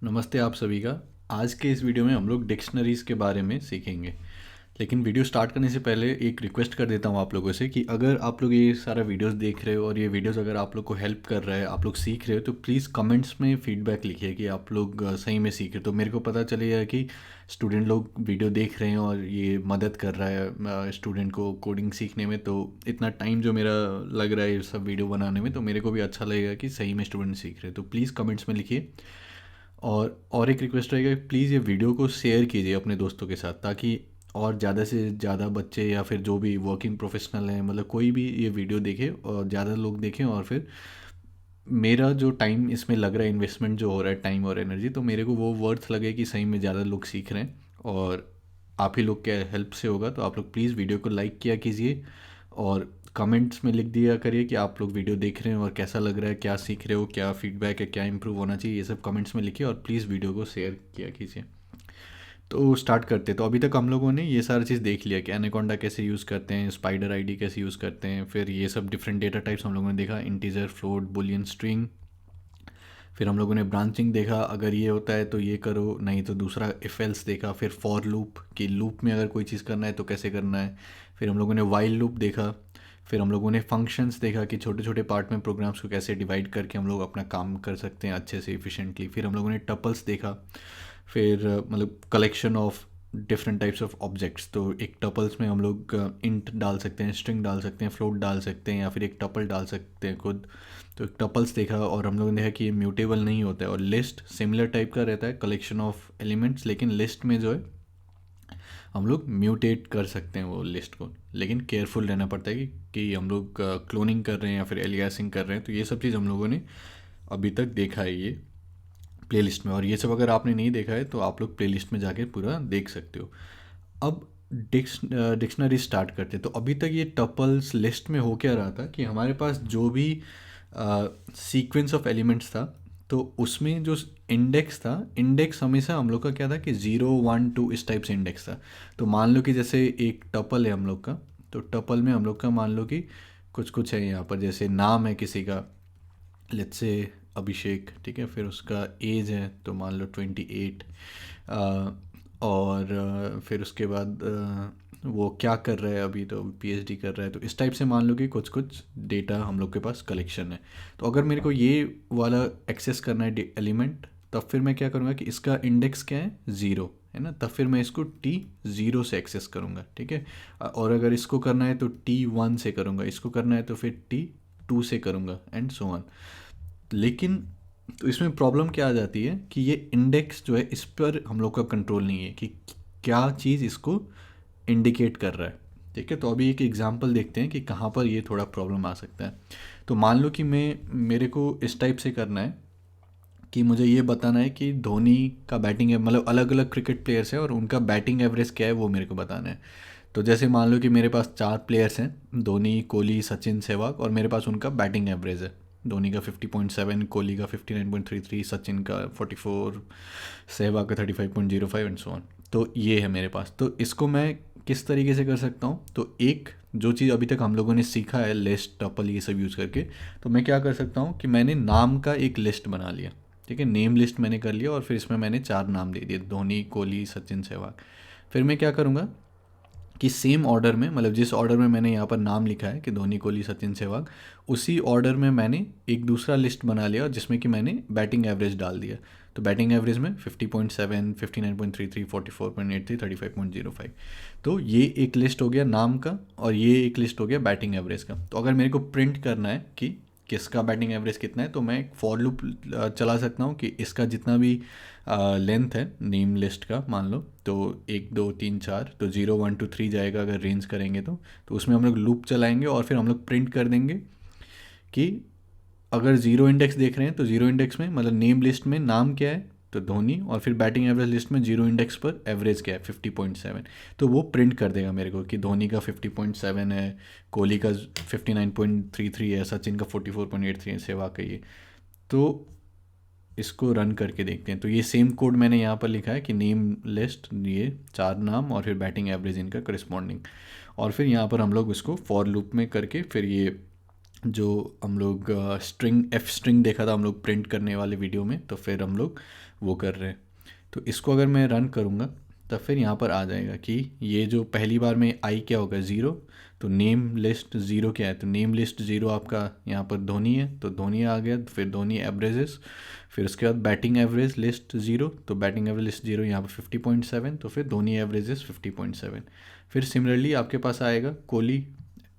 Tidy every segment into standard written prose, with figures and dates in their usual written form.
नमस्ते आप सभी का। आज के इस वीडियो में हम लोग डिक्शनरीज़ के बारे में सीखेंगे। लेकिन वीडियो स्टार्ट करने से पहले एक रिक्वेस्ट कर देता हूँ आप लोगों से कि अगर आप लोग ये सारा वीडियोस देख रहे हो और ये वीडियोस अगर आप लोग को हेल्प कर रहा है, आप लोग सीख रहे हो, तो प्लीज़ कमेंट्स में फीडबैक लिखिए कि आप लोग सही में सीख रहे हो, तो मेरे को पता चलेगा कि स्टूडेंट लोग वीडियो देख रहे हैं और ये मदद कर रहा है स्टूडेंट को कोडिंग सीखने में। तो इतना टाइम जो मेरा लग रहा है ये सब वीडियो बनाने में, तो मेरे को भी अच्छा लगेगा कि सही में स्टूडेंट सीख रहे हैं। तो प्लीज़ कमेंट्स में लिखिए। और एक रिक्वेस्ट रहेगा, प्लीज़ ये वीडियो को शेयर कीजिए अपने दोस्तों के साथ, ताकि और ज़्यादा से ज़्यादा बच्चे या फिर जो भी वर्किंग प्रोफेशनल हैं, मतलब कोई भी ये वीडियो देखे और ज़्यादा लोग देखें। और फिर मेरा जो टाइम इसमें लग रहा है, इन्वेस्टमेंट जो हो रहा है टाइम और एनर्जी, तो मेरे को वो वर्थ लगे कि सही में ज़्यादा लोग सीख रहे हैं और आप ही लोग के हेल्प से होगा। तो आप लोग प्लीज़ वीडियो को लाइक किया कीजिए और कमेंट्स में लिख दिया करिए कि आप लोग वीडियो देख रहे हैं और कैसा लग रहा है, क्या सीख रहे हो, क्या फीडबैक है, क्या इंप्रूव होना चाहिए, ये सब कमेंट्स में लिखिए और प्लीज़ वीडियो को शेयर किया कीजिए। तो स्टार्ट करते। तो अभी तक हम लोगों ने ये सारी चीज़ देख लिया कि एनाकोंडा कैसे यूज़ करते हैं, स्पाइडर आईडी कैसे यूज़ करते हैं, फिर ये सब डिफरेंट डेटा टाइप्स हम लोगों ने देखा, इंटीजर, फ्लोट, बुलियन, स्ट्रिंग। फिर हम लोगों ने ब्रांचिंग देखा, अगर ये होता है तो ये करो, नहीं तो दूसरा इफ एल्स देखा। फिर फॉर लूप, कि लूप में अगर कोई चीज़ करना है तो कैसे करना है। फिर हम लोगों ने वाइल लूप देखा। फिर हम लोगों ने फंक्शंस देखा कि छोटे छोटे पार्ट में प्रोग्राम्स को कैसे डिवाइड करके हम लोग अपना काम कर सकते हैं अच्छे से इफ़िशेंटली। फिर हम लोगों ने टपल्स देखा। फिर मतलब collection of different types of objects. तो एक टपल्स में हम लोग इंट डाल सकते हैं, स्ट्रिंग डाल सकते हैं, फ्लोट डाल सकते हैं, या फिर एक टपल डाल सकते हैं खुद। तो एक टपल्स देखा और हम लोगों ने देखा कि ये म्यूटेबल नहीं होता है। और लिस्ट सिमिलर टाइप का रहता है, कलेक्शन ऑफ एलिमेंट्स, लेकिन लिस्ट में जो है हम लोग म्यूटेट कर सकते हैं वो लिस्ट को, लेकिन केयरफुल रहना पड़ता है कि हम लोग क्लोनिंग कर रहे हैं या फिर एलियासिंग कर रहे हैं। तो ये सब चीज़ हम लोगों ने अभी तक देखा है ये प्लेलिस्ट में। और ये सब अगर आपने नहीं देखा है तो आप लोग प्लेलिस्ट में जाके पूरा देख सकते हो। अब डिक्शनरी स्टार्ट करते हैं। तो अभी तक ये टपल्स लिस्ट में हो क्या रहा था कि हमारे पास जो भी सीक्वेंस ऑफ एलिमेंट्स था, तो उसमें जो इंडेक्स था, इंडेक्स हमेशा हम लोग का क्या था कि 0 1 2 इस टाइप से इंडेक्स था। तो मान लो कि जैसे एक टपल है हम लोग का, तो टपल में हम लोग का मान लो कि कुछ कुछ है यहाँ पर, जैसे नाम है किसी का, लेट्स से अभिषेक, ठीक है। फिर उसका एज है तो मान लो 28। और फिर उसके बाद वो क्या कर रहा है अभी, तो पीएचडी कर रहा है। तो इस टाइप से मान लो कि कुछ कुछ डेटा हम लोग के पास कलेक्शन है। तो अगर मेरे को ये वाला एक्सेस करना है एलिमेंट, तब फिर मैं क्या करूँगा कि इसका इंडेक्स क्या है, ज़ीरो है ना, तब फिर मैं इसको T0 से एक्सेस करूँगा, ठीक है। और अगर इसको करना है तो T1 से करूँगा, इसको करना है तो फिर T2 से करूँगा, एंड सो ऑन। लेकिन तो इसमें प्रॉब्लम क्या आ जाती है कि ये इंडेक्स जो है, इस पर हम लोग का कंट्रोल नहीं है कि क्या चीज़ इसको इंडिकेट कर रहा है, ठीक है। तो अभी एक एग्जांपल देखते हैं कि कहाँ पर ये थोड़ा प्रॉब्लम आ सकता है। तो मान लो कि मेरे को इस टाइप से करना है कि मुझे ये बताना है कि धोनी का बैटिंग है, मतलब अलग अलग क्रिकेट प्लेयर्स हैं और उनका बैटिंग एवरेज क्या है वो मेरे को बताना है। तो जैसे मान लो कि मेरे पास 4 प्लेयर्स हैं, धोनी, कोहली, सचिन, सहवाग, और मेरे पास उनका बैटिंग एवरेज है। धोनी का 50.7, कोहली का 59.33, सचिन का 44, सहवाग का 35.05, एंड सो ऑन। तो ये है मेरे पास। तो इसको मैं किस तरीके से कर सकता हूँ, तो एक जो चीज़ अभी तक हम लोगों ने सीखा है लिस्ट, टपल, ये सब यूज़ करके, तो मैं क्या कर सकता हूँ कि मैंने नाम का एक लिस्ट बना लिया, ठीक है। नेम लिस्ट मैंने कर लिया और फिर इसमें मैंने 4 नाम दे दिए, धोनी, कोहली, सचिन, सहवाग। फिर मैं क्या करूँगा कि सेम ऑर्डर में, मतलब जिस ऑर्डर में मैंने यहाँ पर नाम लिखा है कि धोनी, कोहली, सचिन, सहवाग, उसी ऑर्डर में मैंने एक दूसरा लिस्ट बना लिया जिसमें कि मैंने बैटिंग एवरेज डाल दिया। तो बैटिंग एवरेज में 50.7, 59.33, 44.83, 35.05। तो ये एक लिस्ट हो गया नाम का और ये एक लिस्ट हो गया बैटिंग एवरेज का। तो अगर मेरे को प्रिंट करना है कि किसका बैटिंग एवरेज कितना है, तो मैं एक फॉर लूप चला सकता हूँ कि इसका जितना भी लेंथ है नेम लिस्ट का, मान लो तो 1 2 3 4, तो 0 1 2 3 जाएगा अगर रेंज करेंगे तो उसमें हम लोग लूप चलाएंगे और फिर हम लोग प्रिंट कर देंगे कि अगर ज़ीरो इंडेक्स देख रहे हैं तो ज़ीरो इंडेक्स में, मतलब नेम लिस्ट में नाम क्या है, तो धोनी, और फिर बैटिंग एवरेज लिस्ट में जीरो इंडेक्स पर एवरेज क्या है, 50.7। तो वो प्रिंट कर देगा मेरे को कि धोनी का 50.7 है, कोहली का 59.33 है, सचिन का 44.83 है, सहवाग का ये। तो इसको रन करके देखते हैं। तो ये सेम कोड मैंने यहाँ पर लिखा है कि नेम लिस्ट, ये 4 नाम और फिर बैटिंग एवरेज इनका करस्पॉन्डिंग, और फिर यहाँ पर हम लोग इसको फॉर लूप में करके फिर ये जो हम लोग स्ट्रिंग एफ स्ट्रिंग देखा था हम लोग प्रिंट करने वाले वीडियो में, तो फिर हम लोग वो कर रहे हैं। तो इसको अगर मैं रन करूँगा तब फिर यहाँ पर आ जाएगा कि ये जो पहली बार में आई क्या होगा, ज़ीरो। तो नेम लिस्ट ज़ीरो क्या है, तो नेम लिस्ट ज़ीरो आपका यहाँ पर धोनी है, तो धोनी आ गया। फिर धोनी एवरेजेस, फिर उसके बाद बैटिंग एवरेज लिस्ट ज़ीरो, तो बैटिंग एवरेज लिस्ट ज़ीरो यहाँ पर 50.7, तो फिर धोनी एवरेजेस 50.7। फिर सिमिलरली आपके पास आएगा कोहली,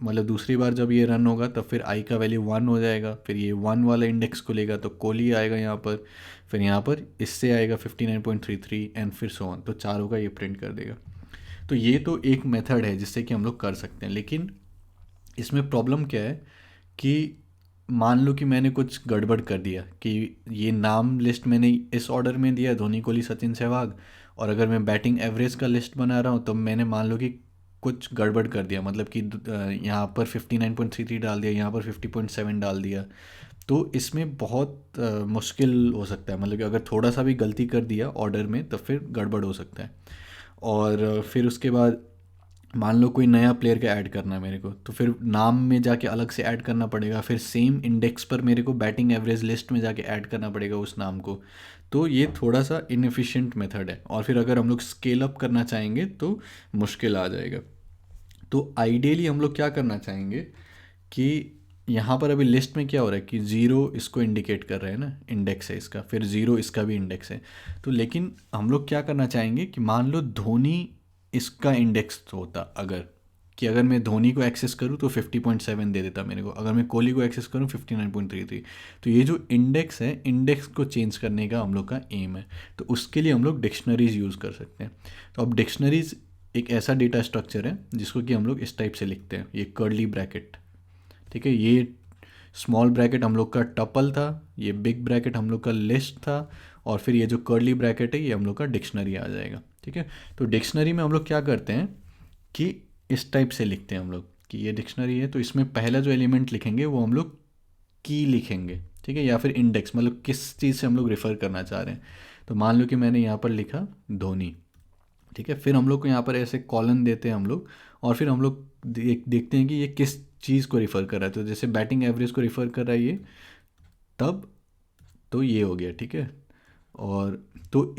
मतलब दूसरी बार जब ये रन होगा तब फिर आई का वैल्यू वन हो जाएगा, फिर ये वन वाला इंडेक्स को लेगा तो कोहली आएगा यहाँ पर, फिर यहाँ पर इससे आएगा 59.33 एंड फिर सो ऑन, तो चारों का ये प्रिंट कर देगा। तो ये तो एक मेथड है जिससे कि हम लोग कर सकते हैं, लेकिन इसमें प्रॉब्लम क्या है कि मान लो कि मैंने कुछ गड़बड़ कर दिया कि ये नाम लिस्ट मैंने इस ऑर्डर में दिया, धोनी, कोहली, सचिन, सहवाग, और अगर मैं बैटिंग एवरेज का लिस्ट बना रहा हूँ तो मैंने मान लो कि कुछ गड़बड़ कर दिया, मतलब कि यहाँ पर 59.33 डाल दिया, यहाँ पर 50.7 डाल दिया, तो इसमें बहुत मुश्किल हो सकता है। मतलब कि अगर थोड़ा सा भी गलती कर दिया ऑर्डर में तो फिर गड़बड़ हो सकता है। और फिर उसके बाद मान लो कोई नया प्लेयर का ऐड करना है मेरे को, तो फिर नाम में जाके अलग से ऐड करना पड़ेगा, फिर सेम इंडेक्स पर मेरे को बैटिंग एवरेज लिस्ट में जाके ऐड करना पड़ेगा उस नाम को। तो ये थोड़ा सा इनएफिशिएंट मेथड है, और फिर अगर हम लोग स्केल अप करना चाहेंगे तो मुश्किल आ जाएगा। तो आइडियली हम लोग क्या करना चाहेंगे कि यहाँ पर अभी लिस्ट में क्या हो रहा है कि ज़ीरो इसको इंडिकेट कर रहे हैं ना, इंडेक्स है इसका, फिर ज़ीरो इसका भी इंडेक्स है। तो लेकिन हम लोग क्या करना चाहेंगे कि मान लो धोनी इसका इंडेक्स होता, अगर कि अगर मैं धोनी को एक्सेस करूँ तो 50.7 दे देता मेरे को, अगर मैं कोहली को एक्सेस करूँ 59.33। तो ये जो इंडेक्स है, इंडेक्स को चेंज करने का हम लोग का एम है। तो उसके लिए हम लोग डिक्शनरीज यूज़ कर सकते हैं। तो अब डिक्शनरीज एक ऐसा डेटा स्ट्रक्चर है जिसको कि हम लोग इस टाइप से लिखते हैं, ये कर्ली ब्रैकेट, ठीक है। ये स्मॉल ब्रैकेट हम लोग का टपल था, ये बिग ब्रैकेट हम लोग का लिस्ट था, और फिर ये जो कर्ली ब्रैकेट है ये हम लोग का डिक्शनरी आ जाएगा, ठीक है। तो डिक्शनरी में हम लोग क्या करते हैं कि इस टाइप से लिखते हैं हम लोग कि ये डिक्शनरी है, तो इसमें पहला जो एलिमेंट लिखेंगे वो हम लोग की लिखेंगे, ठीक है, या फिर इंडेक्स, मतलब किस चीज़ से हम लोग रेफ़र करना चाह रहे हैं। तो मान लो कि मैंने यहाँ पर लिखा धोनी, ठीक है। फिर हम लोग को यहाँ पर ऐसे कॉलन देते हैं हम लोग, और फिर हम लोग देखते हैं कि ये किस चीज़ को रिफ़र कर रहा है। तो जैसे बैटिंग एवरेज को रिफ़र कर रहा है ये, तब तो ये हो गया, ठीक है। और तो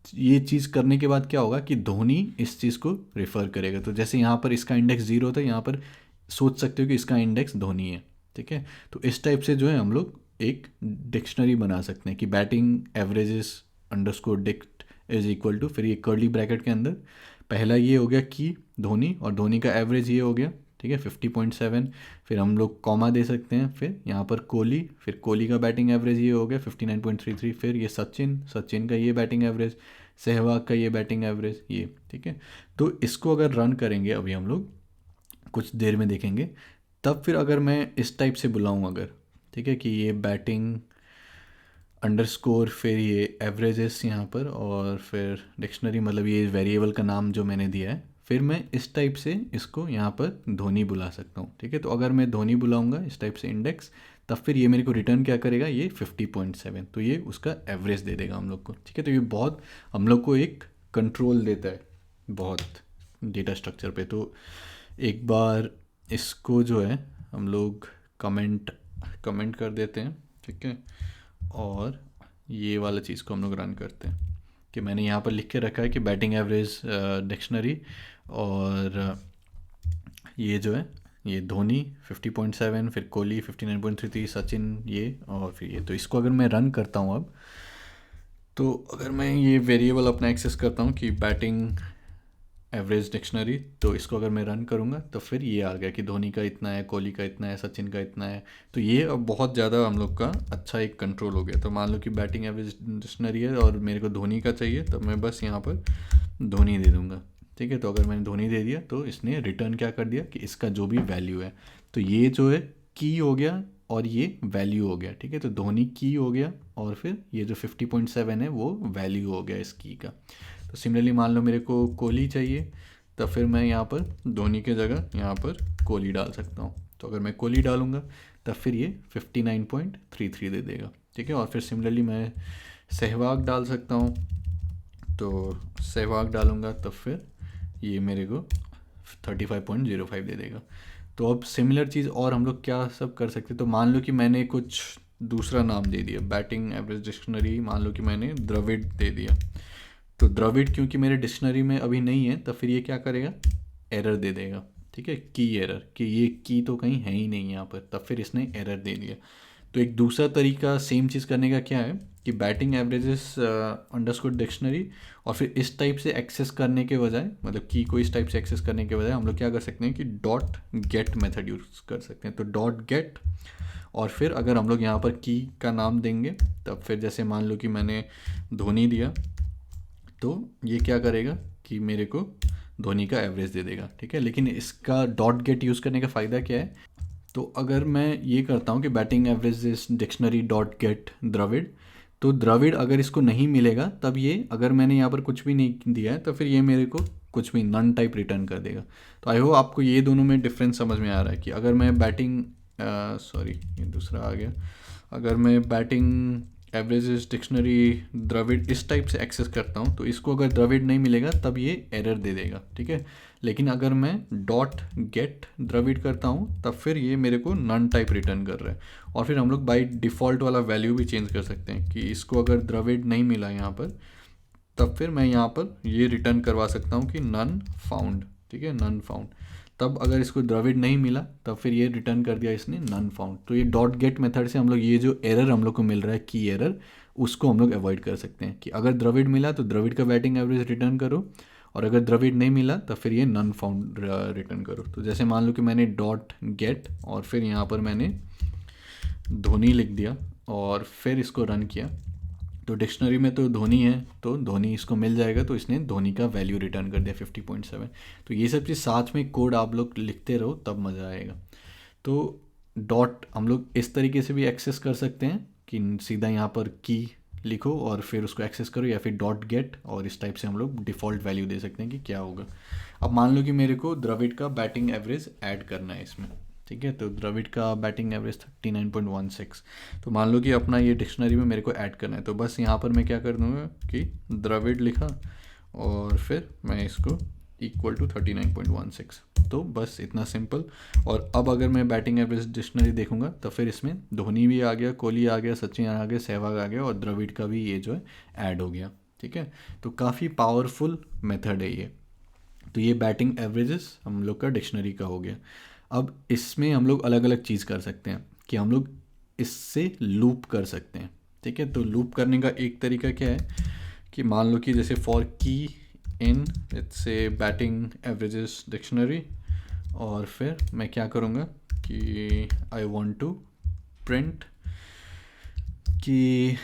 ये चीज़ करने के बाद क्या होगा कि धोनी इस चीज़ को रिफ़र करेगा। तो जैसे यहाँ पर इसका इंडेक्स ज़ीरो था, यहाँ पर सोच सकते हो कि इसका इंडेक्स धोनी है, ठीक है। तो इस टाइप से जो है हम लोग एक डिक्शनरी बना सकते हैं कि batting averages underscore dict is equal to, फिर ये कर्ली ब्रैकेट के अंदर पहला ये हो गया कि धोनी, और धोनी का एवरेज ये हो गया, ठीक है, 50.7। फिर हम लोग कॉमा दे सकते हैं, फिर यहाँ पर कोहली, फिर कोहली का बैटिंग एवरेज ये हो गया 59.33, फिर ये सचिन, सचिन का ये बैटिंग एवरेज, सहवाग का ये बैटिंग एवरेज, ये, ठीक है। तो इसको अगर रन करेंगे अभी हम लोग कुछ देर में देखेंगे, तब फिर अगर मैं इस टाइप से बुलाऊँ अगर, ठीक है, कि ये बैटिंग अंडरस्कोर, फिर ये एवरेजेस यहाँ पर, और फिर डिक्शनरी, मतलब ये वेरिएबल का नाम जो मैंने दिया है, फिर मैं इस टाइप से इसको यहाँ पर धोनी बुला सकता हूँ, ठीक है। तो अगर मैं धोनी बुलाऊँगा इस टाइप से इंडेक्स, तब फिर ये मेरे को रिटर्न क्या करेगा, ये 50.7, तो ये उसका एवरेज दे देगा हम लोग को, ठीक है। तो ये बहुत हम लोग को एक कंट्रोल देता है बहुत डेटा स्ट्रक्चर पे। तो एक बार इसको जो है हम लोग कमेंट कर देते हैं, ठीक है, और ये वाला चीज़ को हम लोग रन करते हैं कि मैंने यहाँ पर लिख के रखा है कि बैटिंग एवरेज डिक्शनरी, और ये जो है ये धोनी 50.7, फिर कोहली 59.33, सचिन ये, और फिर ये। तो इसको अगर मैं रन करता हूँ अब, तो अगर मैं ये वेरिएबल अपना एक्सेस करता हूँ कि बैटिंग एवरेज डिक्शनरी, तो इसको अगर मैं रन करूँगा तो फिर ये आ गया कि धोनी का इतना है, कोहली का इतना है, सचिन का इतना है। तो ये अब बहुत ज़्यादा हम लोग का अच्छा एक कंट्रोल हो गया। तो मान लो कि बैटिंग एवरेज डिक्शनरी है और मेरे को धोनी का चाहिए, तो मैं बस यहाँ पर धोनी दे दूँगा, ठीक है। तो अगर मैंने धोनी दे दिया तो इसने रिटर्न क्या कर दिया कि इसका जो भी वैल्यू है, तो ये जो है की हो गया और ये वैल्यू हो गया, ठीक है। तो धोनी की हो गया, और फिर ये जो 50.7 है वो वैल्यू हो गया इस की का। तो सिमिलरली मान लो मेरे को कोहली चाहिए, तब फिर मैं यहाँ पर धोनी के जगह यहाँ पर कोहली डाल सकता हूँ। तो अगर मैं कोहली डालूँगा तब फिर ये 59.33 दे देगा, ठीक है। और फिर सिमिलरली मैं सहवाग डाल सकता हूँ, तो सहवाग डालूँगा तब फिर ये मेरे को 35.05 दे देगा। तो अब सिमिलर चीज़ और हम लोग क्या सब कर सकते हैं, तो मान लो कि मैंने कुछ दूसरा नाम दे दिया, बैटिंग एवरेज डिक्शनरी मान लो कि मैंने द्रविड़ दे दिया। तो द्रविड़ क्योंकि मेरे डिक्शनरी में अभी नहीं है, तो फिर ये क्या करेगा, एरर दे देगा। ठीक है, की एरर, कि ये की तो कहीं है ही नहीं यहाँ पर, तब फिर इसने एरर दे दिया। तो एक दूसरा तरीका सेम चीज़ करने का क्या है कि बैटिंग एवरेजेस अंडरस्कोर डिक्शनरी, और फिर इस टाइप से एक्सेस करने के बजाय, मतलब की को इस टाइप से एक्सेस करने के बजाय हम लोग क्या कर सकते हैं कि डॉट गेट मेथड यूज़ कर सकते हैं। तो डॉट गेट, और फिर अगर हम लोग यहाँ पर की का नाम देंगे, तब फिर जैसे मान लो कि मैंने धोनी दिया, तो ये क्या करेगा कि मेरे को धोनी का एवरेज दे देगा। ठीक है, लेकिन इसका डॉट गेट यूज़ करने का फ़ायदा क्या है, तो अगर मैं ये करता हूँ कि batting average dictionary dot get Dravid, तो द्रविड़ अगर इसको नहीं मिलेगा, तब ये, अगर मैंने यहाँ पर कुछ भी नहीं दिया है, तो फिर ये मेरे को कुछ भी नन टाइप रिटर्न कर देगा। तो आई होप आपको ये दोनों में डिफरेंस समझ में आ रहा है कि अगर मैं बैटिंग सॉरी ये दूसरा आ गया, अगर मैं बैटिंग एवरेजेस डिक्शनरी द्रविड़ इस टाइप से एक्सेस करता हूँ, तो इसको अगर द्रविड़ नहीं मिलेगा तब ये एरर दे देगा। ठीक है, लेकिन अगर मैं डॉट गेट द्रविड़ करता हूँ, तब फिर ये मेरे को नन टाइप रिटर्न कर रहा है। और फिर हम लोग बाई डिफ़ॉल्ट वाला वैल्यू भी चेंज कर सकते हैं कि इसको अगर द्रविड़ नहीं मिला यहाँ पर, तब फिर मैं यहाँ पर ये रिटर्न करवा सकता हूँ कि नन फाउंड। ठीक है, नन फाउंड। तब अगर इसको द्रविड़ नहीं मिला, तब फिर ये रिटर्न कर दिया इसने नन फाउंड। तो ये डॉट गेट मेथड से हम लोग ये जो एरर हम लोग को मिल रहा है की एरर, उसको हम लोग अवॉइड कर सकते हैं कि अगर द्रविड़ मिला तो द्रविड़ का बैटिंग एवरेज रिटर्न करो, और अगर द्रविड़ नहीं मिला तो फिर ये नन फाउंड रिटर्न करो। तो जैसे मान लो कि मैंने डॉट गेट और फिर यहाँ पर मैंने धोनी लिख दिया और फिर इसको रन किया, तो डिक्शनरी में तो धोनी है, तो धोनी इसको मिल जाएगा, तो इसने धोनी का वैल्यू रिटर्न कर दिया 50.7। तो ये सब चीज़ साथ में कोड आप लोग लिखते रहो, तब मज़ा आएगा। तो डॉट हम लोग इस तरीके से भी एक्सेस कर सकते हैं कि सीधा यहाँ पर की लिखो और फिर उसको एक्सेस करो, या फिर डॉट गेट, और इस टाइप से हम लोग डिफ़ॉल्ट वैल्यू दे सकते हैं कि क्या होगा। अब मान लो कि मेरे को द्रविड़ का बैटिंग एवरेज ऐड करना है इसमें। ठीक है, तो द्रविड़ का बैटिंग एवरेज 39.16, तो मान लो कि अपना ये डिक्शनरी में मेरे को ऐड करना है। तो बस यहाँ पर मैं क्या कर दूँगा कि द्रविड़ लिखा और फिर मैं इसको इक्वल टू 39.16, तो बस इतना सिंपल। और अब अगर मैं बैटिंग एवरेज डिक्शनरी देखूंगा, तो फिर इसमें धोनी भी आ गया, कोहली आ गया, सचिन आ गया, सहवाग आ गया, और द्रविड़ का भी ये जो है ऐड हो गया। ठीक है, तो काफ़ी पावरफुल मेथड है ये। तो ये बैटिंग एवरेजेस हम लोग का डिक्शनरी का हो गया। अब इसमें हम लोग अलग अलग चीज़ कर सकते हैं कि हम लोग इससे लूप कर सकते हैं। ठीक है, तो लूप करने का एक तरीका क्या है कि मान लो कि जैसे फॉर की in let's say batting averages dictionary, और फिर मैं क्या करूँगा कि आई वांट टू प्रिंट कि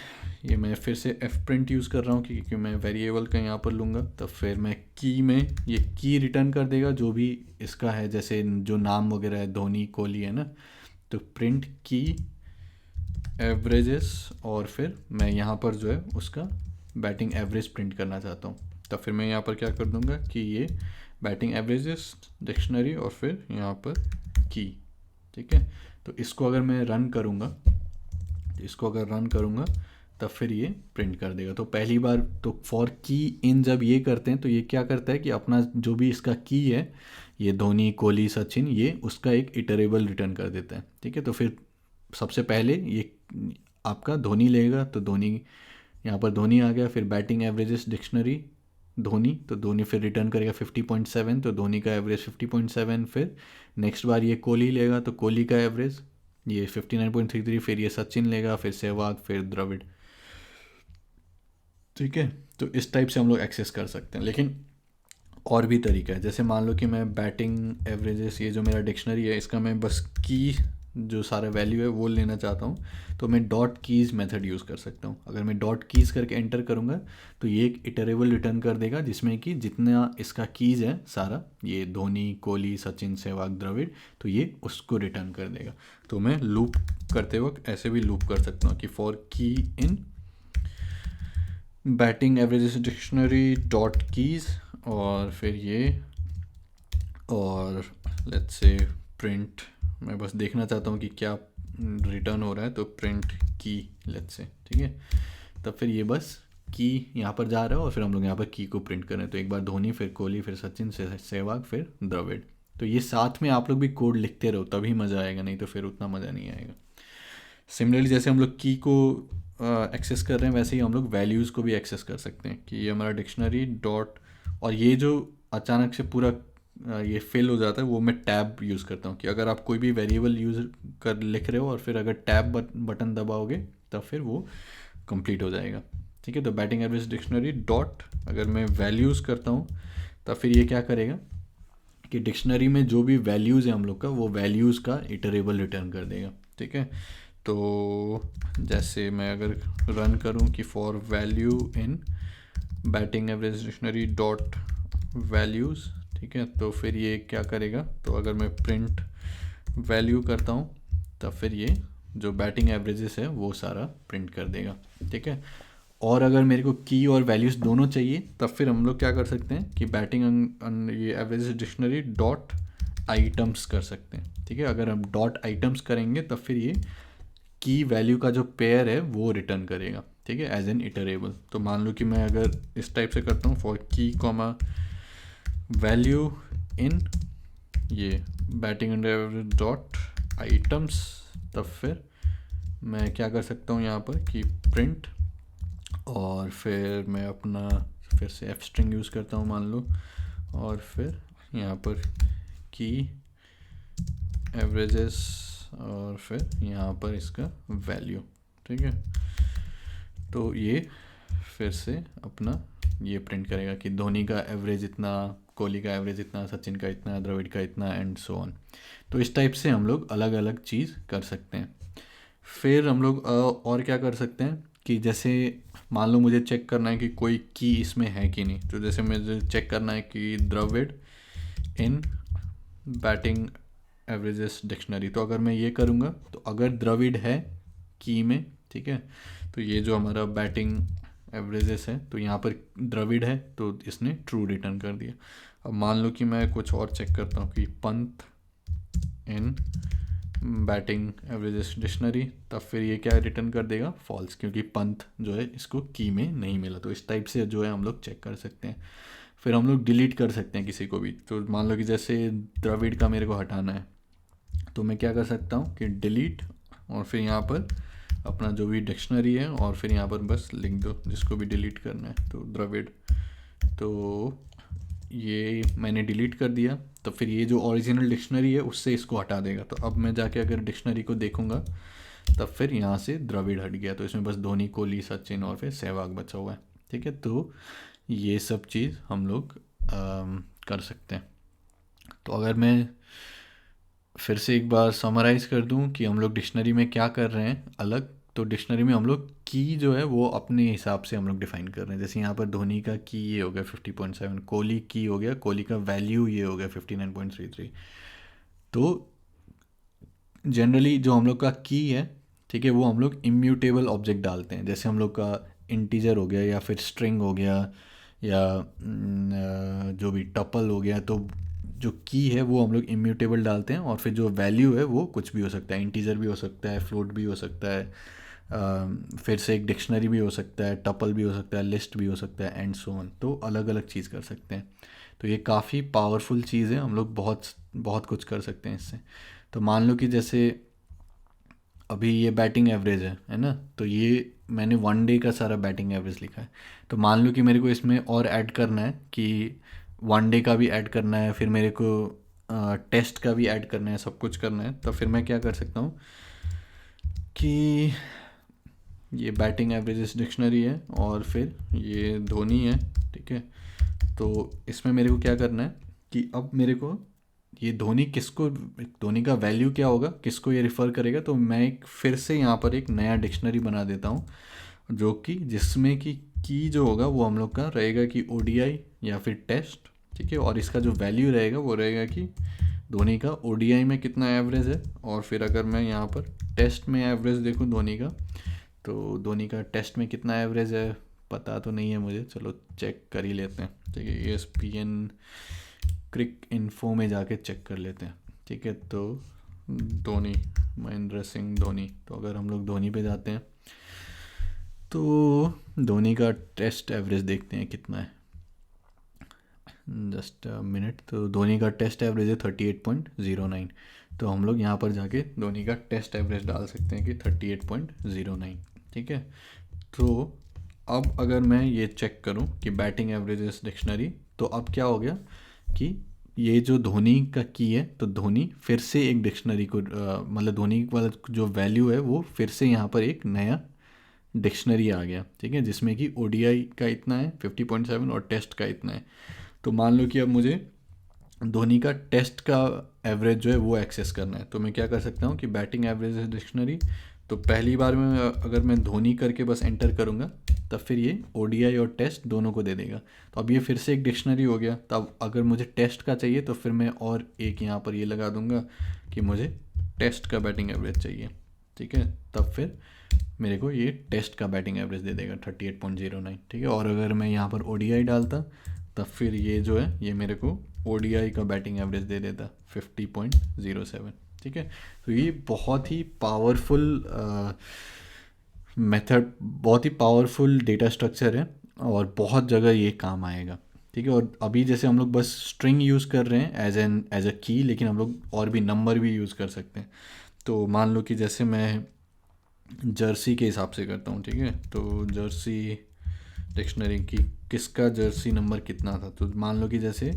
ये मैं फिर से एफ प्रिंट यूज़ कर रहा हूँ क्योंकि मैं वेरिएबल का यहाँ पर लूँगा, तो फिर मैं की में ये की रिटर्न कर देगा जो भी इसका है, जैसे जो नाम वगैरह है, धोनी कोहली है ना, तो प्रिंट की एवरेजेस, और फिर मैं यहाँ पर जो है उसका बैटिंग एवरेज प्रिंट करना चाहता हूँ, तो फिर मैं यहाँ पर क्या कर दूँगा कि ये बैटिंग एवरेजेस डिक्शनरी और फिर यहाँ पर की। ठीक है, तो इसको अगर मैं रन करूँगा, तब फिर ये प्रिंट कर देगा। तो पहली बार तो फॉर की इन जब ये करते हैं, तो ये क्या करता है कि अपना जो भी इसका की है, ये धोनी कोहली सचिन, ये उसका एक इटरेबल रिटर्न कर देता है। ठीक है, तो फिर सबसे पहले ये आपका धोनी लेगा, तो धोनी यहाँ पर धोनी आ गया, फिर बैटिंग एवरेजेस डिक्शनरी धोनी, तो धोनी फिर रिटर्न करेगा 50.7, तो धोनी का एवरेज 50.7। फिर नेक्स्ट बार ये कोहली लेगा, तो कोहली का एवरेज ये 59.33, फिर ये सचिन लेगा, फिर सहवाग, फिर द्रविड़। ठीक है, तो इस टाइप से हम लोग एक्सेस कर सकते हैं। लेकिन और भी तरीका है, जैसे मान लो कि मैं बैटिंग एवरेजेस, ये जो मेरा डिक्शनरी है, इसका मैं बस की जो सारा वैल्यू है वो लेना चाहता हूँ, तो मैं डॉट कीज़ मेथड यूज़ कर सकता हूँ। अगर मैं डॉट कीज़ करके एंटर करूँगा, तो ये एक इटरेबल रिटर्न कर देगा जिसमें कि जितना इसका कीज़ है सारा, ये धोनी कोहली सचिन सहवाग द्रविड़, तो ये उसको रिटर्न कर देगा। तो मैं लूप करते वक्त ऐसे भी लूप कर सकता हूँ कि फॉर की इन batting averages dictionary dot keys, और फिर ये, और लेट्स से प्रिंट, मैं बस देखना चाहता हूँ कि क्या रिटर्न हो रहा है, तो प्रिंट की लेट्स से। ठीक है, तब फिर ये बस की यहाँ पर जा रहा है और फिर हम लोग यहाँ पर की को प्रिंट कर रहे हैं। तो एक बार धोनी, फिर कोहली, फिर सचिन, सहवाग, फिर द्रविड़। तो ये साथ में आप लोग भी कोड लिखते रहो, तभी मज़ा आएगा, नहीं तो फिर उतना मज़ा नहीं आएगा। सिमिलरली जैसे हम लोग की को एक्सेस कर रहे हैं, वैसे ही हम लोग वैल्यूज़ को भी एक्सेस कर सकते हैं कि ये हमारा डिक्शनरी डॉट, और ये जो अचानक से पूरा ये फिल हो जाता है वो मैं टैब यूज़ करता हूँ कि अगर आप कोई भी वेरिएबल यूज़ कर लिख रहे हो और फिर अगर टैब बटन दबाओगे तब फिर वो कंप्लीट हो जाएगा। ठीक है, तो बैटिंग एवरेज डिक्शनरी डॉट अगर मैं वैल्यूज़ करता हूँ तब फिर ये क्या करेगा कि डिक्शनरी में जो भी वैल्यूज़ है हम लोग का, वो वैल्यूज़ का इटरेबल रिटर्न कर देगा। ठीक है, तो जैसे मैं अगर रन करूं कि for value in batting average dictionary dot values, ठीक है, तो फिर ये क्या करेगा, तो अगर मैं प्रिंट वैल्यू करता हूँ तब फिर ये जो बैटिंग एवरेजेस है वो सारा प्रिंट कर देगा। ठीक है, और अगर मेरे को की और वैल्यूज़ दोनों चाहिए तब फिर हम लोग क्या कर सकते हैं कि बैटिंग ये एवरेज डिक्शनरी डॉट आइटम्स कर सकते हैं। ठीक है, अगर हम डॉट आइटम्स करेंगे तब फिर ये की वैल्यू का जो पेयर है वो रिटर्न करेगा। ठीक है, एज एन इटरेबल। तो मान लो कि मैं अगर इस टाइप से करता हूँ फॉर की कॉमा वैल्यू इन ये batting under average dot items, तब फिर मैं क्या कर सकता हूँ यहाँ पर कि प्रिंट, और फिर मैं अपना फिर से एफ स्ट्रिंग यूज़ करता हूँ मान लो, और फिर यहाँ पर की एवरेजेस और फिर यहाँ पर इसका वैल्यू। ठीक है, तो ये फिर से अपना ये प्रिंट करेगा कि धोनी का एवरेज इतना, कोहली का एवरेज इतना, सचिन का इतना, द्रविड़ का इतना, एंड सो ऑन। तो इस टाइप से हम लोग अलग अलग चीज़ कर सकते हैं। फिर हम लोग और क्या कर सकते हैं कि जैसे मान लो मुझे चेक करना है कि कोई की इसमें है कि नहीं, तो जैसे मुझे चेक करना है कि Dravid in batting averages dictionary, तो अगर मैं ये करूँगा तो अगर द्रविड़ है की में, ठीक है, तो ये जो हमारा बैटिंग एवरेजेस है तो यहाँ पर द्रविड़ है तो इसने ट्रू रिटर्न कर दिया। अब मान लो कि मैं कुछ और चेक करता हूँ कि पंत इन बैटिंग एवरेजेस डिक्शनरी, तब फिर ये क्या रिटर्न कर देगा, फॉल्स, क्योंकि पंत जो है इसको की में नहीं मिला। तो इस टाइप से जो है हम लोग चेक कर सकते हैं। फिर हम लोग डिलीट कर सकते हैं किसी को भी, तो मान लो कि जैसे द्रविड़ का मेरे को हटाना है तो मैं क्या कर सकता हूँ कि डिलीट, और फिर यहाँ पर अपना जो भी डिक्शनरी है और फिर यहाँ पर बस लिख दो जिसको भी डिलीट करना है, तो द्रविड़, तो ये मैंने डिलीट कर दिया। तो फिर ये जो ओरिजिनल डिक्शनरी है उससे इसको हटा देगा। तो अब मैं जाके अगर डिक्शनरी को देखूँगा तब फिर यहाँ से द्रविड़ हट गया, तो इसमें बस धोनी, कोहली, सचिन और फिर सहवाग बचा हुआ है। ठीक है, तो ये सब चीज़ हम लोग कर सकते हैं। तो अगर मैं फिर से एक बार समराइज़ कर दूं कि हम लोग डिक्शनरी में क्या कर रहे हैं अलग, तो डिक्शनरी में हम लोग की जो है वो अपने हिसाब से हम लोग डिफ़ाइन कर रहे हैं। जैसे यहाँ पर धोनी का की ये हो गया 50.7, कोहली की हो गया, कोहली का वैल्यू ये हो गया 59.33। तो जनरली जो हम लोग का की है, ठीक है, वो हम लोग इम्यूटेबल ऑब्जेक्ट डालते हैं। जैसे हम लोग का इंटीजर हो गया या फिर स्ट्रिंग हो गया या जो भी टपल हो गया, तो जो की है वो हम लोग इम्यूटेबल डालते हैं, और फिर जो वैल्यू है वो कुछ भी हो सकता है, इंटीजर भी हो सकता है, फ्लोट भी हो सकता है, फिर से एक डिक्शनरी भी हो सकता है, टपल भी हो सकता है, लिस्ट भी हो सकता है, एंड सो ऑन। तो अलग अलग चीज़ कर सकते हैं। तो ये काफ़ी पावरफुल चीज़ है, हम लोग बहुत बहुत कुछ कर सकते हैं इससे। तो मान लो कि जैसे अभी ये बैटिंग एवरेज है ना, तो ये मैंने वन डे का सारा बैटिंग एवरेज लिखा है। तो मान लो कि मेरे को इसमें और ऐड करना है कि वन डे का भी ऐड करना है, फिर मेरे को टेस्ट का भी ऐड करना है, सब कुछ करना है। तो फिर मैं क्या कर सकता हूँ कि ये बैटिंग एवरेजेस डिक्शनरी है और फिर ये धोनी है, ठीक है, तो इसमें मेरे को क्या करना है कि अब मेरे को ये धोनी किसको, धोनी का वैल्यू क्या होगा, किसको ये रिफ़र करेगा, तो मैं एक फिर से यहाँ पर एक नया डिक्शनरी बना देता हूँ जो कि जिसमें कि की जो होगा वो हम लोग का रहेगा कि ओडीआई या फिर टेस्ट। ठीक है, और इसका जो वैल्यू रहेगा वो रहेगा कि धोनी का ओडीआई में कितना एवरेज है, और फिर अगर मैं यहाँ पर टेस्ट में एवरेज देखूँ धोनी का, तो धोनी का टेस्ट में कितना एवरेज है पता तो नहीं है मुझे, चलो चेक कर ही लेते हैं। ठीक है, ESPN क्रिक इन्फो में जाके चेक कर लेते हैं। ठीक है, तो धोनी, महेंद्र सिंह धोनी, तो अगर हम लोग धोनी पे जाते हैं तो धोनी का टेस्ट एवरेज देखते हैं कितना है। Just minute. तो धोनी का टेस्ट एवरेज है 38.09। तो हम लोग यहाँ पर जाके धोनी का टेस्ट एवरेज डाल सकते हैं कि 38.09। ठीक है। तो अब अगर मैं ये चेक करूं कि बैटिंग एवरेजेस डिक्शनरी, तो अब क्या हो गया कि ये जो धोनी का की है, तो धोनी फिर से एक डिक्शनरी को मतलब धोनी वाला जो वैल्यू है वो फिर से यहाँ पर एक नया डिक्शनरी आ गया। ठीक है, जिसमें कि ओडीआई का इतना है 50.7 और टेस्ट का इतना है। तो मान लो कि अब मुझे धोनी का टेस्ट का एवरेज जो है वो एक्सेस करना है, तो मैं क्या कर सकता हूँ कि बैटिंग एवरेज डिक्शनरी, तो पहली बार में अगर मैं धोनी करके बस एंटर करूँगा तब फिर ये ओडीआई और टेस्ट दोनों को दे देगा। तो अब ये फिर से एक डिक्शनरी हो गया। तब अगर मुझे टेस्ट का चाहिए तो फिर मैं और एक यहाँ पर ये लगा दूंगा कि मुझे टेस्ट का बैटिंग एवरेज चाहिए। ठीक है, तब फिर मेरे को ये टेस्ट का बैटिंग एवरेज दे देगा 38.09। ठीक है, और अगर मैं यहाँ पर ओडीआई डालता तब फिर ये जो है ये मेरे को ओडीआई का बैटिंग एवरेज दे देता 50.07। ठीक है, तो ये बहुत ही पावरफुल मेथड, बहुत ही पावरफुल डेटा स्ट्रक्चर है और बहुत जगह ये काम आएगा। ठीक है, और अभी जैसे हम लोग बस स्ट्रिंग यूज़ कर रहे हैं एज अ की, लेकिन हम लोग और भी नंबर भी यूज़ कर सकते हैं। तो मान लो कि जैसे मैं जर्सी के हिसाब से करता हूँ। ठीक है, तो जर्सी डिक्शनरी की किसका जर्सी नंबर कितना था, तो मान लो कि जैसे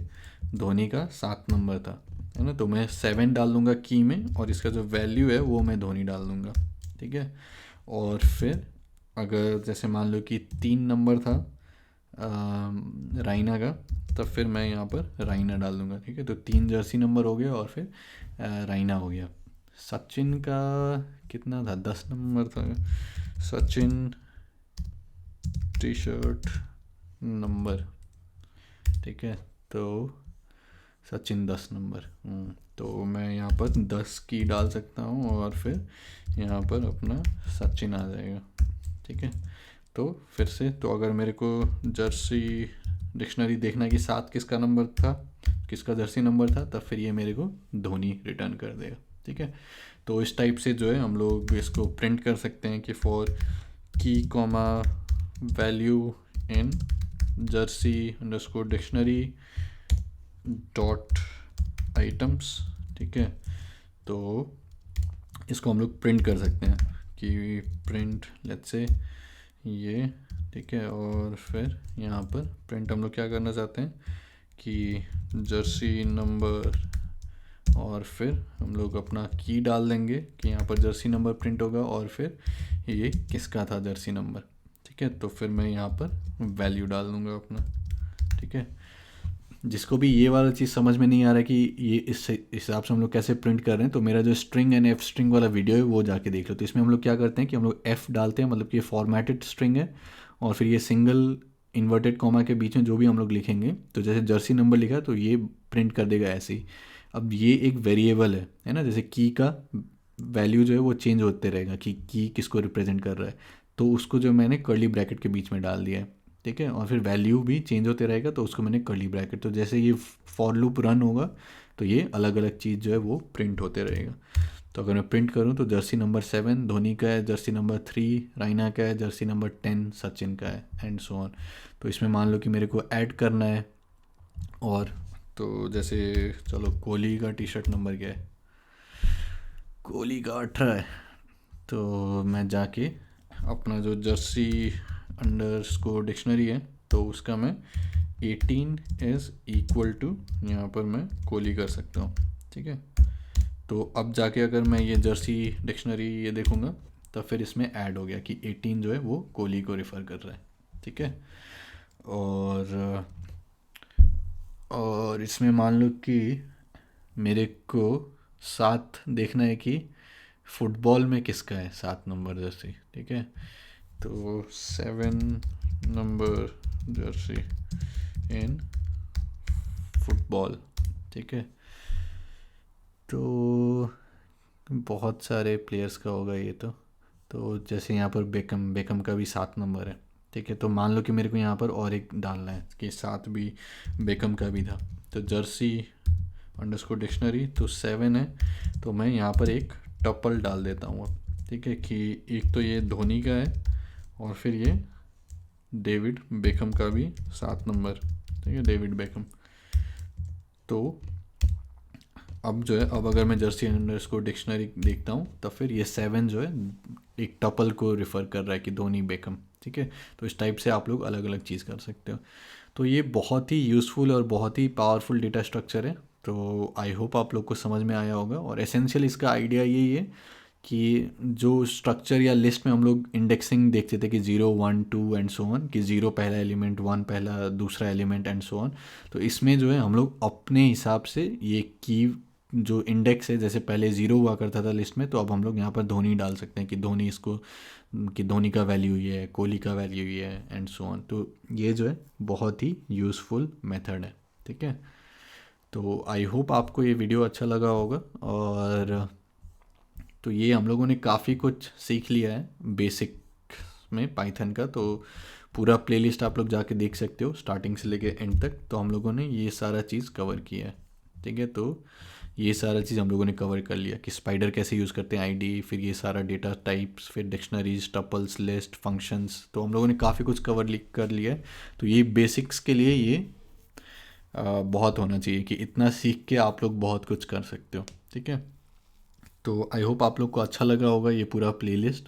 धोनी का 7 नंबर था, है ना, तो मैं 7 डाल दूंगा की में और इसका जो वैल्यू है वो मैं धोनी डाल दूंगा। ठीक है, और फिर अगर जैसे मान लो कि 3 नंबर था राइना का, तब फिर मैं यहाँ पर राइना डाल दूंगा। ठीक है, तो 3 जर्सी नंबर हो गया और फिर राइना हो गया। सचिन का कितना था, 10 नंबर था सचिन टी शर्ट नंबर। ठीक है, तो सचिन 10 नंबर। तो मैं यहाँ पर 10 की डाल सकता हूँ और फिर यहाँ पर अपना सचिन आ जाएगा। ठीक है, तो फिर से तो अगर मेरे को जर्सी डिक्शनरी देखना है कि 7 किसका नंबर था, किसका जर्सी नंबर था, तब फिर ये मेरे को धोनी रिटर्न कर देगा। ठीक है, तो इस टाइप से जो है हम लोग इसको प्रिंट कर सकते हैं कि फॉर की comma value in Jersey underscore dictionary dot items. ठीक है, तो इसको हम लोग प्रिंट कर सकते हैं कि प्रिंट लेट्स से ये। ठीक है, और फिर यहाँ पर प्रिंट हम लोग क्या करना चाहते हैं कि जर्सी नंबर, और फिर हम लोग अपना की डाल देंगे कि यहाँ पर जर्सी नंबर प्रिंट होगा और फिर ये किसका था जर्सी नंबर। ठीक है, तो फिर मैं यहाँ पर वैल्यू डाल दूँगा अपना। ठीक है, जिसको भी ये वाला चीज़ समझ में नहीं आ रहा है कि ये इस हिसाब से हम लोग कैसे प्रिंट कर रहे हैं, तो मेरा जो स्ट्रिंग एंड एफ स्ट्रिंग वाला वीडियो है वो जाके देख लो। तो इसमें हम लोग क्या करते हैं कि हम लोग एफ डालते हैं, मतलब कि ये फॉर्मेटेड स्ट्रिंग है, और फिर ये सिंगल इन्वर्टेड कॉमा के बीच में जो भी हम लोग लिखेंगे, तो जैसे जर्सी नंबर लिखा तो ये प्रिंट कर देगा ऐसे ही। अब ये एक वेरिएबल है ना, जैसे की का वैल्यू जो है वो चेंज होते रहेगा कि की किसको रिप्रेजेंट कर रहा है, तो उसको जो मैंने कर्ली ब्रैकेट के बीच में डाल दिया है। ठीक है, और फिर वैल्यू भी चेंज होते रहेगा, तो उसको मैंने कर्ली ब्रैकेट, तो जैसे ये फॉर लूप रन होगा तो ये अलग अलग चीज़ जो है वो प्रिंट होते रहेगा। तो अगर मैं प्रिंट करूँ तो जर्सी नंबर 7 धोनी का है, जर्सी नंबर 3 राइना का है, जर्सी नंबर 10 सचिन का है, एंड सो ऑन। तो इसमें मान लो कि मेरे को ऐड करना है, और तो जैसे चलो कोहली का टी शर्ट नंबर क्या है, कोहली का 18 है, तो मैं जाके अपना जो जर्सी अंडरस्कोर डिक्शनरी है तो उसका मैं 18 इज़ इक्वल टू यहाँ पर मैं कोहली कर सकता हूँ। ठीक है, तो अब जाके अगर मैं ये जर्सी डिक्शनरी ये देखूँगा तब फिर इसमें ऐड हो गया कि 18 जो है वो कोहली को रेफ़र कर रहा है। ठीक है, और इसमें मान लो कि मेरे को 7 देखना है कि फुटबॉल में किसका है 7 नंबर जर्सी। ठीक है, तो 7 नंबर जर्सी इन फुटबॉल। ठीक है, तो बहुत सारे प्लेयर्स का होगा ये तो जैसे यहाँ पर बेकम का भी 7 नंबर है। ठीक है, तो मान लो कि मेरे को यहाँ पर और एक डालना है कि 7 भी बेकम का भी था, तो जर्सी अंडरस्कोर डिक्शनरी तो 7 है, तो मैं यहाँ पर एक टपल डाल देता हूँ अब। ठीक है, कि एक तो ये धोनी का है और फिर ये डेविड बेकम का भी 7 नंबर। ठीक है, डेविड बेकम। तो अब जो है, अब अगर मैं जर्सी अंडरस्कोर डिक्शनरी देखता हूँ तो फिर ये 7 जो है एक टपल को रिफ़र कर रहा है कि धोनी बेकम, ठीक है। तो इस टाइप से आप लोग अलग अलग चीज़ कर सकते हो। तो ये बहुत ही यूज़फुल और बहुत ही पावरफुल डेटा स्ट्रक्चर है। तो आई होप आप लोग को समझ में आया होगा। और एसेंशियल इसका आइडिया यही है कि जो स्ट्रक्चर या लिस्ट में हम लोग इंडेक्सिंग देखते थे कि 0 1 2 एंड सो ऑन, कि 0 पहला एलिमेंट, 1 पहला दूसरा एलिमेंट एंड सो ऑन। तो इसमें जो है हम लोग अपने हिसाब से ये की जो इंडेक्स है, जैसे पहले 0 हुआ करता था लिस्ट में, तो अब हम लोग यहाँ पर धोनी डाल सकते हैं कि धोनी इसको, कि धोनी का वैल्यू ये है, कोहली का वैल्यू ये है एंड सो ऑन। तो ये जो है बहुत ही यूज़फुल मेथड है, ठीक है। तो आई होप आपको ये वीडियो अच्छा लगा होगा। और तो ये हम लोगों ने काफ़ी कुछ सीख लिया है बेसिक में पाइथन का। तो पूरा प्लेलिस्ट आप लोग जाके देख सकते हो स्टार्टिंग से लेके एंड तक। तो हम लोगों ने ये सारा चीज़ कवर किया है, ठीक है। तो ये सारा चीज़ हम लोगों ने कवर कर लिया कि स्पाइडर कैसे यूज़ करते हैं, आईडी, फिर ये सारा डेटा टाइप्स, फिर डिक्शनरीज, टपल्स, लिस्ट, फंक्शंस। तो हम लोगों ने काफ़ी कुछ कवर कर लिया है। तो ये बेसिक्स के लिए ये बहुत होना चाहिए कि इतना सीख के आप लोग बहुत कुछ कर सकते हो, ठीक है। तो आई होप आप लोग को अच्छा लगा होगा ये पूरा प्लेलिस्ट।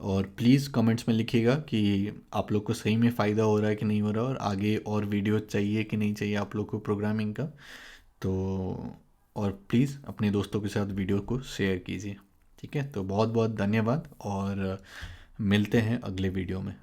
और प्लीज़ कमेंट्स में लिखिएगा कि आप लोग को सही में फ़ायदा हो रहा है कि नहीं हो रहा, और आगे और वीडियो चाहिए कि नहीं चाहिए आप लोग को प्रोग्रामिंग का। तो और प्लीज़ अपने दोस्तों के साथ वीडियो को शेयर कीजिए, ठीक है। तो बहुत बहुत धन्यवाद और मिलते हैं अगले वीडियो में।